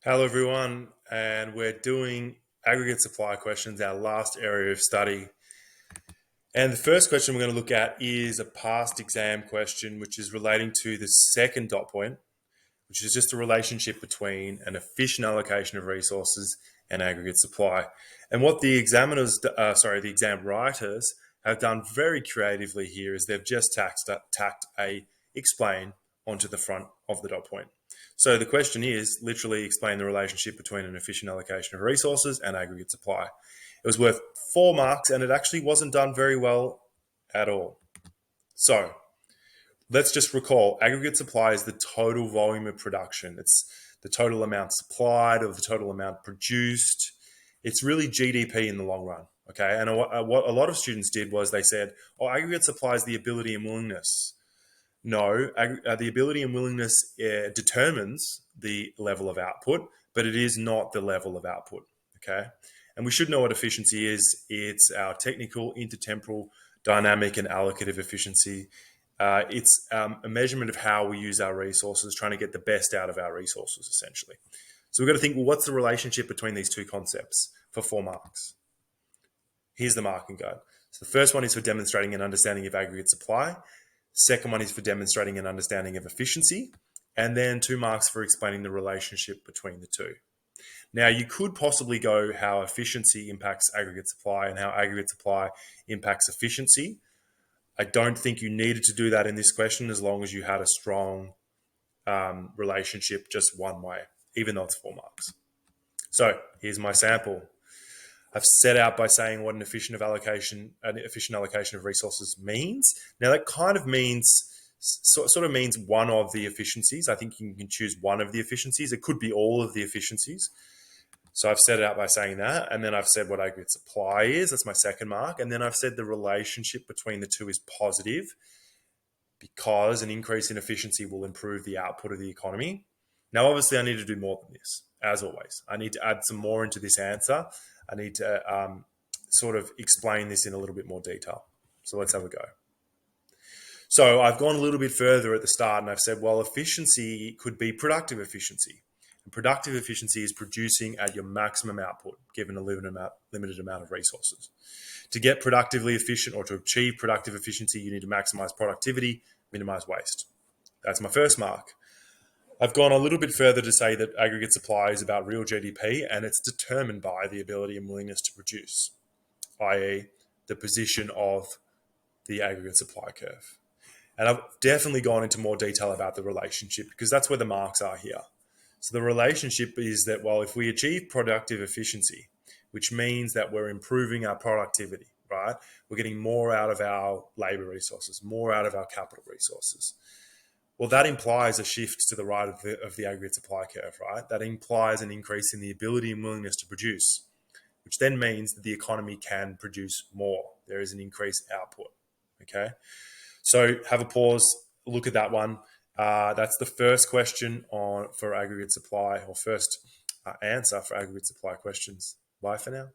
Hello everyone, and we're doing aggregate supply questions, our last area of study. And the first question we're going to look at is a past exam question, which is relating to the second dot point, which is just a relationship between an efficient allocation of resources and aggregate supply. And what the the exam writers have done very creatively here is they've just tacked a explain onto the front of the dot point. So the question is literally explain the relationship between an efficient allocation of resources and aggregate supply. It was worth 4 marks and it actually wasn't done very well at all. So let's just recall aggregate supply is the total volume of production. It's the total amount supplied or the total amount produced. It's really GDP in the long run. Okay. And what a lot of students did was they said, oh, aggregate supply is the ability and willingness. No, the ability and willingness determines the level of output, but it is not the level of output. Okay. And we should know what efficiency is. It's our technical, intertemporal, dynamic, and allocative efficiency. It's a measurement of how we use our resources, trying to get the best out of our resources, essentially. So we've got to think, well, what's the relationship between these two concepts for 4 marks? Here's the marking guide. So the first one is for demonstrating an understanding of aggregate supply. Second one is for demonstrating an understanding of efficiency. And then 2 marks for explaining the relationship between the two. Now, you could possibly go how efficiency impacts aggregate supply and how aggregate supply impacts efficiency. I don't think you needed to do that in this question as long as you had a strong relationship just one way, even though it's 4 marks. So here's my sample. I've set out by saying what an efficient allocation of resources means. Now that kind of means, sort of means one of the efficiencies. I think you can choose one of the efficiencies. It could be all of the efficiencies. So I've set it out by saying that, and then I've said what aggregate supply is. That's my second mark. And then I've said the relationship between the two is positive because an increase in efficiency will improve the output of the economy. Now, obviously, I need to do more than this, as always. I need to add some more into this answer. I need to sort of explain this in a little bit more detail. So let's have a go. So I've gone a little bit further at the start and I've said, well, efficiency could be productive efficiency. And productive efficiency is producing at your maximum output, given a limited amount of resources. To get productively efficient or to achieve productive efficiency, you need to maximize productivity, minimize waste. That's my first mark. I've gone a little bit further to say that aggregate supply is about real GDP and it's determined by the ability and willingness to produce, i.e. the position of the aggregate supply curve. And I've definitely gone into more detail about the relationship because that's where the marks are here. So the relationship is that, well, if we achieve productive efficiency, which means that we're improving our productivity, right? We're getting more out of our labor resources, more out of our capital resources. Well, that implies a shift to the right of the aggregate supply curve, right? That implies an increase in the ability and willingness to produce, which then means that the economy can produce more. There is an increased output, okay? So have a pause, look at that one. That's the first question for aggregate supply, or first answer for aggregate supply questions. Bye for now.